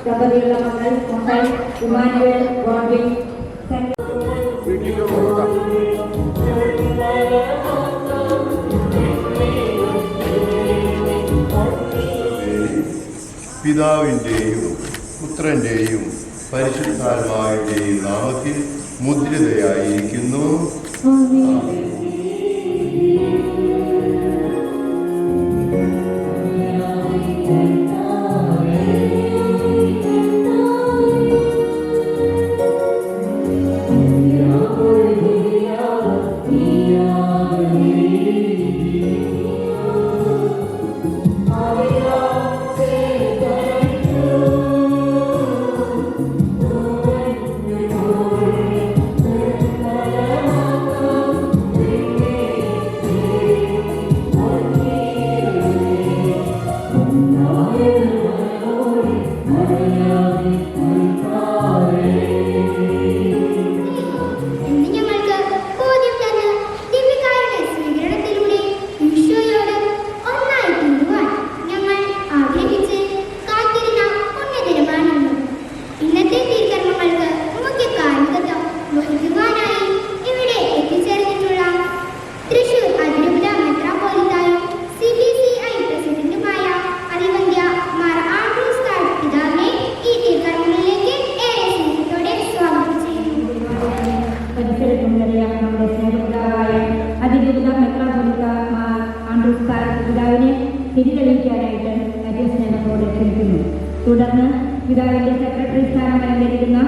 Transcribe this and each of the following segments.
ദമ്പതികളുടെ മക്കൾ Emmanuel Robin പിതാവിൻ്റെയും പുത്രൻ്റെയും പരിശുദ്ധാത്മാവിൻ്റെയും നാമത്തിൽ മുദ്രിതയായിരിക്കുന്നു. തിരിതെളിയിക്കാനായിട്ട് സ്നേഹത്തോടെ ക്ഷണിക്കുന്നു. തുടർന്ന് പിതാവിന്റെ സെക്രട്ടറി സ്ഥാനം അലങ്കരിക്കുന്ന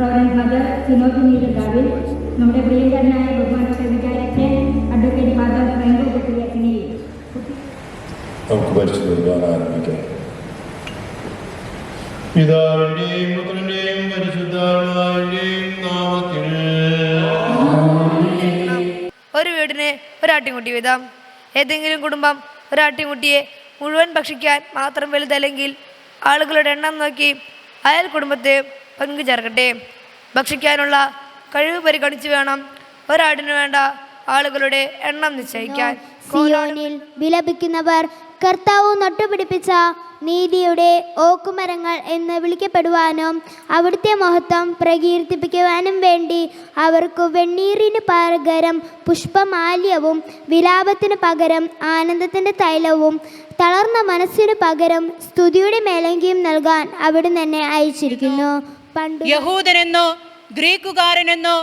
റവറൻഡ് ഫാദർ സിനോജ് നീലകാവിൽ നമ്മുടെ പ്രിയങ്കരനായ ബഹുമാനപ്പെട്ട വികാരിച്ച് അഡ്വക്കേറ്റ് ഫാദർ ഫ്രാങ്കോ കുട്ടിയെ നമുക്ക് പരിശുദ്ധ കുർബാന ആരംഭിക്കാം. പിതാവിന്റെയും പുത്രന്റെയും പരിശുദ്ധാത്മാവിന്റെയും നാമത്തിൽ. ഒരു വീടിന് ഒരാട്ടിൻകുട്ടി വീതം. ഏതെങ്കിലും കുടുംബം ഒരാട്ടിൻകുട്ടിയെ മുഴുവൻ ഭക്ഷിക്കാൻ മാത്രം വലുതല്ലെങ്കിൽ ആളുകളുടെ എണ്ണം നോക്കി അയൽ കുടുംബത്തെ പങ്കു ചേർക്കട്ടെ. ഭക്ഷിക്കാനുള്ള കഴിവ് പരിഗണിച്ച് വേണം ഒരാടിനു വേണ്ട ആളുകളുടെ എണ്ണം നിശ്ചയിക്കാൻ. സിയോനിൽ വിലപിക്കുന്നവർ കർത്താവ് നട്ടുപിടിപ്പിച്ച നീതിയുടെ ഓക്കുമരങ്ങൾ എന്ന് വിളിക്കപ്പെടുവാനും അവിടുത്തെ മഹത്വം പ്രകീർത്തിപ്പിക്കുവാനും വേണ്ടി അവർക്ക് വെണ്ണീറിന് പകരം പുഷ്പമാല്യവും വിലാപത്തിന് പകരം ആനന്ദത്തിൻ്റെ തൈലവും തളർന്ന മനസ്സിന് പകരം സ്തുതിയുടെ മേലങ്കിയും നൽകാൻ അവിടുന്ന് എന്നെ അയച്ചിരിക്കുന്നു. പണ്ട് യഹൂദനെന്നോ ഗ്രീക്കുകാരനെന്നോ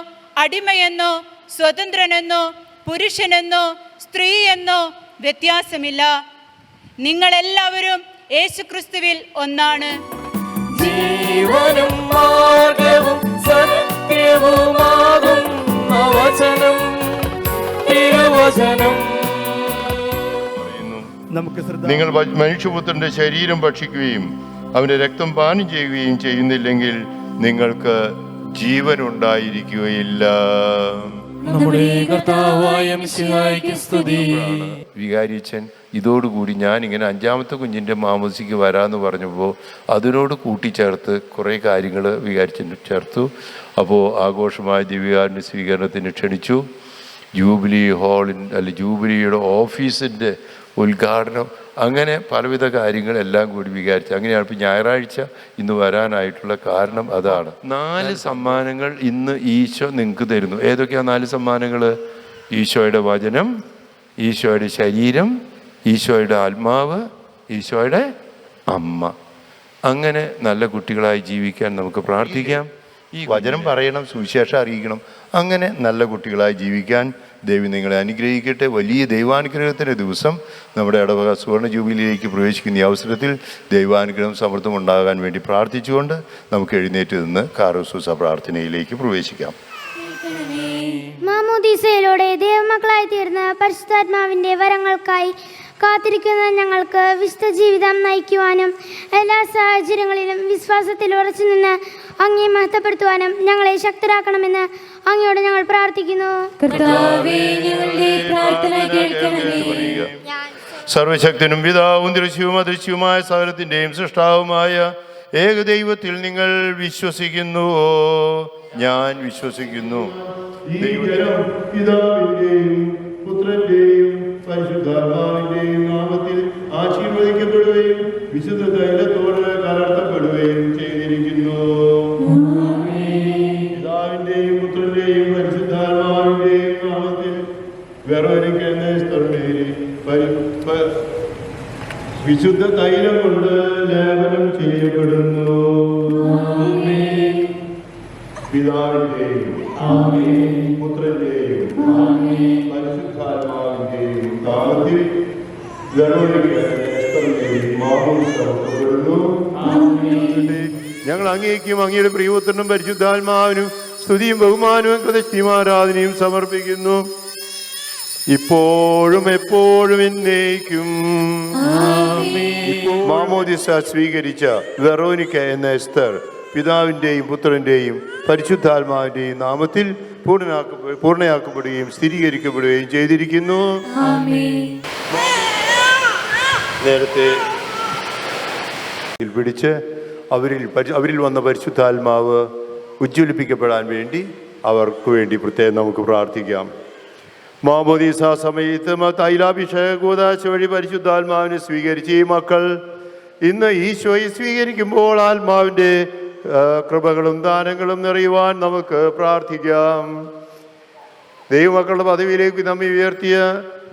അടിമയെന്നോ സ്വതന്ത്രനെന്നോ പുരുഷനെന്നോ സ്ത്രീയെന്നോ വ്യത്യാസമില്ല. നിങ്ങളെല്ലാവരും യേശുക്രിസ്തുവിൽ ഒന്നാണ്. ജീവനും മാർഗ്ഗവും സത്യവുമാകും വചനം തിരുവചനം. നിങ്ങൾ മനുഷ്യപുത്രന്റെ ശരീരം ഭക്ഷിക്കുകയും അവന്റെ രക്തം പാനം ചെയ്യുകയും ചെയ്യുന്നില്ലെങ്കിൽ നിങ്ങൾക്ക് ജീവൻ ഉണ്ടായിരിക്കുകയില്ല. വികാരിച്ചൻ ഇതോടുകൂടി ഞാനിങ്ങനെ 5ാമത്തെ കുഞ്ഞിൻ്റെ മാമോദിസയ്ക്ക് വരാമെന്ന് പറഞ്ഞപ്പോൾ അതിനോട് കൂട്ടിച്ചേർത്ത് കുറേ കാര്യങ്ങൾ വികാരിച്ചൻ ചേർത്തു. അപ്പോൾ ആഘോഷമായ ദിവ്യകാരുണ്യ സ്വീകരണത്തിന് ക്ഷണിച്ചു. ജൂബിലി ജൂബിലിയുടെ ഓഫീസിൻ്റെ ഉദ്ഘാടനം, അങ്ങനെ പലവിധ കാര്യങ്ങളെല്ലാം കൂടി വികാരിച്ചു. അങ്ങനെയാണ് ഇപ്പോൾ ഞായറാഴ്ച ഇന്ന് വരാനായിട്ടുള്ള കാരണം അതാണ്. 4 സമ്മാനങ്ങൾ ഇന്ന് ഈശോ നിങ്ങൾക്ക് തരുന്നു. ഏതൊക്കെയാണ് 4 സമ്മാനങ്ങൾ? ഈശോയുടെ വചനം, ഈശോയുടെ ശരീരം, ഈശോയുടെ ആത്മാവ്, ഈശോയുടെ അമ്മ. അങ്ങനെ നല്ല കുട്ടികളായി ജീവിക്കാൻ നമുക്ക് പ്രാർത്ഥിക്കാം. ഈ വചനം പറയണം, സുവിശേഷം അറിയിക്കണം. അങ്ങനെ നല്ല കുട്ടികളായി ജീവിക്കാൻ ദൈവം നിങ്ങളെ അനുഗ്രഹിക്കട്ടെ. വലിയ ദൈവാനുഗ്രഹത്തിൻ്റെ ദിവസം നമ്മുടെ ഇടവക സുവർണ ജൂബിലിയിലേക്ക് പ്രവേശിക്കുന്ന ഈ അവസരത്തിൽ ദൈവാനുഗ്രഹം സമൃദ്ധമുണ്ടാകാൻ വേണ്ടി പ്രാർത്ഥിച്ചുകൊണ്ട് നമുക്ക് എഴുന്നേറ്റ് നിന്ന് കാരോസൂസ പ്രാർത്ഥനയിലേക്ക് പ്രവേശിക്കാം. മാമോദീസയിലൂടെ ദൈവമക്കളായി തീർന്ന പരിശുദ്ധാത്മാവിൻ്റെ വരങ്ങൾക്കായി കാത്തിരിക്കുന്ന ഞങ്ങൾക്ക് വിശുദ്ധ ജീവിതം നയിക്കുവാനും എല്ലാ സാഹചര്യങ്ങളിലും വിശ്വാസത്തിൽ ഉറച്ചു നിന്ന് അങ്ങയെ മഹത്വപ്പെടുത്തുവാനും ഞങ്ങളെ ശക്തരാക്കണമെന്ന് അങ്ങയോട് ഞങ്ങൾ പ്രാർത്ഥിക്കുന്നു. സർവശക്തനും പിതാവും ദൃശ്യവും അദൃശ്യവുമായ സകലത്തിൻ്റെയും സൃഷ്ടാവുമായ ഏകദൈവത്തിൽ നിങ്ങൾ വിശ്വസിക്കുന്നുവോ? ഞാൻ വിശ്വസിക്കുന്നു. പിതാവിന്റെയും പുത്രന്റെയും പരിശുദ്ധാത്മാവിന്റെയും നാമത്തിൽ ആശീർവദിക്കപ്പെടുകയും വിശുദ്ധ തൈലത്തോടെ വിശുദ്ധ തൈലം കൊണ്ട് ലേപനം ചെയ്യപ്പെടുന്നു. പിതാവിന്റെയും പുത്രന്റെയും പരിശുദ്ധാത്മാവിന്റെയും നാമത്തിൽ ഞങ്ങൾ അങ്ങേക്കും അങ്ങയുടെ പ്രിയപുത്രനും പരിശുദ്ധാത്മാവിനും സ്തുതിയും ബഹുമാനവും പ്രതിഷ്ഠയും ആരാധനയും സമർപ്പിക്കുന്നു, ഇപ്പോഴും എപ്പോഴും എന്നേക്കും. മാമോദിസ സ്വീകരിച്ച വെറോനിക്ക എന്ന എസ്തർ പിതാവിൻ്റെയും പുത്രൻ്റെയും പരിശുദ്ധാത്മാവിൻ്റെയും നാമത്തിൽ പൂർണ്ണയാക്കപ്പെടുകയും സ്ഥിരീകരിക്കപ്പെടുകയും ചെയ്തിരിക്കുന്നു. നേരത്തെ പിടിച്ച് അവരിൽ വന്ന പരിശുദ്ധാത്മാവ് ഉജ്ജ്വലിപ്പിക്കപ്പെടാൻ വേണ്ടി അവർക്ക് വേണ്ടി പ്രത്യേകം നമുക്ക് പ്രാർത്ഥിക്കാം. മാമോദീസ സമയത്ത് തൈലാഭിഷേക കൂദാശ വഴി പരിശുദ്ധാത്മാവിനെ സ്വീകരിച്ച ഈ മക്കൾ ഇന്ന് ഈശോയെ സ്വീകരിക്കുമ്പോൾ ആത്മാവിൻ്റെ കൃപകളും ദാനങ്ങളും നിറയുവാൻ നമുക്ക് പ്രാർത്ഥിക്കാം. ദൈവമക്കളുടെ പദവിയിലേക്ക് നമ്മെ ഉയർത്തിയ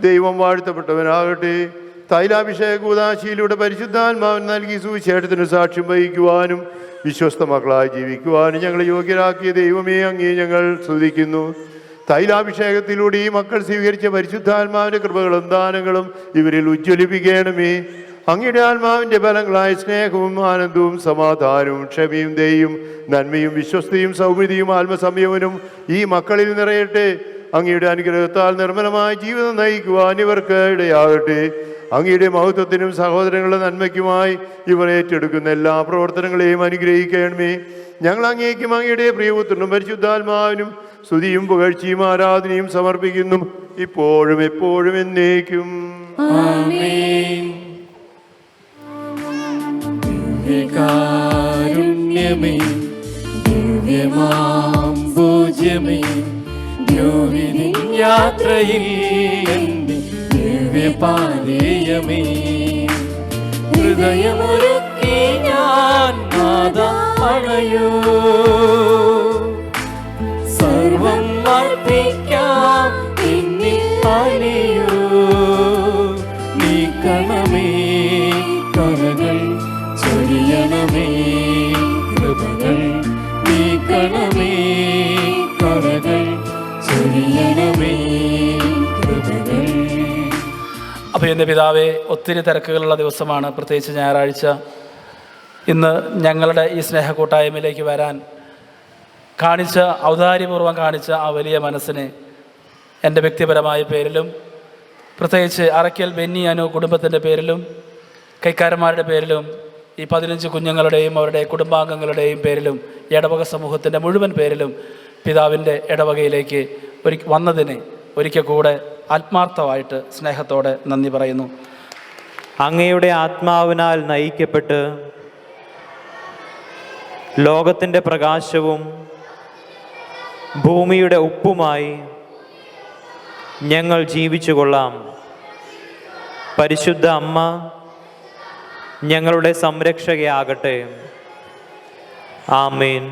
ദൈവം വാഴ്ത്തപ്പെട്ടവനാകട്ടെ. തൈലാഭിഷേക കൂദാശയിലൂടെ പരിശുദ്ധാത്മാവിന് നൽകി സുവിശേഷത്തിന് സാക്ഷ്യം വഹിക്കുവാനും വിശ്വസ്ത മക്കളായി ജീവിക്കുവാനും ഞങ്ങളെ യോഗ്യരാക്കിയ ദൈവമേ, അങ്ങേ ഞങ്ങൾ സ്തുതിക്കുന്നു. തൈലാഭിഷേകത്തിലൂടെ ഈ മക്കൾ സ്വീകരിച്ച പരിശുദ്ധാത്മാവിൻ്റെ കൃപകളും ദാനങ്ങളും ഇവരിൽ ഉജ്ജ്വലിപ്പിക്കണമേ. അങ്ങയുടെ ആത്മാവിൻ്റെ ഫലങ്ങളായ സ്നേഹവും ആനന്ദവും സമാധാനവും ക്ഷമയും ദയയും നന്മയും വിശ്വസ്തയും സൗമ്യതയും ആത്മസംയമനവും ഈ മക്കളിൽ നിറയട്ടെ. അങ്ങയുടെ അനുഗ്രഹത്താൽ നിർമ്മലമായ ജീവിതം നയിക്കുവാൻ ഇവർക്ക് ഇടയാകട്ടെ. അങ്ങയുടെ മഹത്വത്തിനും സഹോദരങ്ങളുടെ നന്മയ്ക്കുമായി ഇവർ ഏറ്റെടുക്കുന്ന എല്ലാ പ്രവർത്തനങ്ങളെയും അനുഗ്രഹിക്കണമേ. ഞങ്ങൾ അങ്ങേക്കും അങ്ങയുടെ പ്രിയപുത്രനും പരിശുദ്ധാത്മാവിനും സ്തുതിയും പുകഴ്ചയും ആരാധനയും സമർപ്പിക്കുന്നു, ഇപ്പോഴും എപ്പോഴും എന്നേക്കും. ദിവ്യകാരുണ്യമേ, ദിവ്യമാം പൂജ്യമേ, യാത്രയിൽ എൻ്റെ ദിവ്യപാലേയമേ, ഹൃദയമൊരുക്കി ഞാൻ നാദാ അണയോ, സർവം അർപ്പിക്കാം എന്നിൽ അലിയോ, നീക്കണമേ കരകൾ ചൊരിയണമേ കൃപകൾ, നീക്കണമേ കരകൾ ചൊരിയണമേ കൃപകൾ. അപ്പോൾ എൻ്റെ പിതാവേ, ഒത്തിരി തിരക്കുകളുള്ള ദിവസമാണ്, പ്രത്യേകിച്ച് ഞായറാഴ്ച. ഇന്ന് ഞങ്ങളുടെ ഈ സ്നേഹക്കൂട്ടായ്മയിലേക്ക് വരാൻ കാണിച്ച ഔദാര്യപൂർവ്വം കാണിച്ച ആ വലിയ മനസ്സിന് എൻ്റെ വ്യക്തിപരമായ പേരിലും പ്രത്യേകിച്ച് അറയ്ക്കൽ ബെന്നി അനു കുടുംബത്തിൻ്റെ പേരിലും കൈക്കാരന്മാരുടെ പേരിലും ഈ 15 കുഞ്ഞുങ്ങളുടെയും അവരുടെ കുടുംബാംഗങ്ങളുടെയും പേരിലും ഇടവക സമൂഹത്തിൻ്റെ മുഴുവൻ പേരിലും പിതാവിൻ്റെ ഇടവകയിലേക്ക് വന്നതിന് ഒരിക്കൽ കൂടെ ആത്മാർത്ഥമായിട്ട് സ്നേഹത്തോടെ നന്ദി പറയുന്നു. അങ്ങയുടെ ആത്മാവിനാൽ നയിക്കപ്പെട്ട് ലോകത്തിൻ്റെ പ്രകാശവും ഭൂമിയുടെ ഉപ്പുമായി ഞങ്ങൾ ജീവിച്ചു കൊള്ളാം. പരിശുദ്ധ അമ്മ ഞങ്ങളുടെ സംരക്ഷകയാകട്ടെ. ആമേൻ.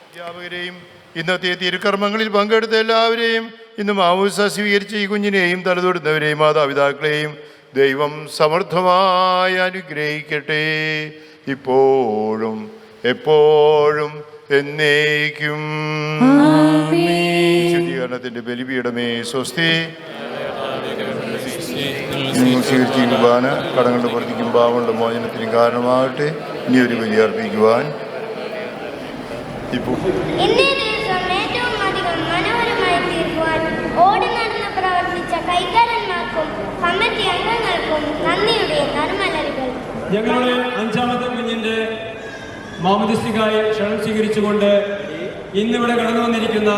അധ്യാപകരെയും ഇന്നത്തെ തിരുക്കർമ്മങ്ങളിൽ പങ്കെടുത്ത എല്ലാവരെയും ഇന്ന് മാമോദിസ സ്വീകരിച്ച ഈ കുഞ്ഞിനെയും തലതൊടുന്നവരെയും മാതാപിതാക്കളെയും ദൈവം സമൃദ്ധമായി അനുഗ്രഹിക്കട്ടെ, ഇപ്പോഴും എപ്പോഴും എന്നേക്കും. ശുദ്ധീകരണത്തിന്റെ ബലിപീഠമേ സ്വസ്തി. സ്വീകരിച്ച കുർബാന കടങ്ങളുടെ പ്രവർത്തിക്കും പാവങ്ങളുടെ മോചനത്തിനും കാരണമാകട്ടെ. ഇനി ഒരു ബലി അർപ്പിക്കുവാൻ ഇപ്പോൾ ഓടി നടന്ന് പ്രവർത്തിച്ച കൈകാരന്മാർക്കും കമ്മിറ്റി അംഗങ്ങൾക്കും നന്ദിയുടെ നറുമലരുകൾ. ഞങ്ങളുടെ 5ാമത്തെ കുഞ്ഞിൻ്റെ മാമോദിസയ്ക്കായി ക്ഷണം സ്വീകരിച്ചുകൊണ്ട് ഇന്നിവിടെ കടന്നു വന്നിരിക്കുന്ന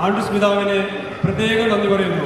ആൻഡ്രൂസ് പിതാവിന് പ്രത്യേകം നന്ദി പറയുന്നു.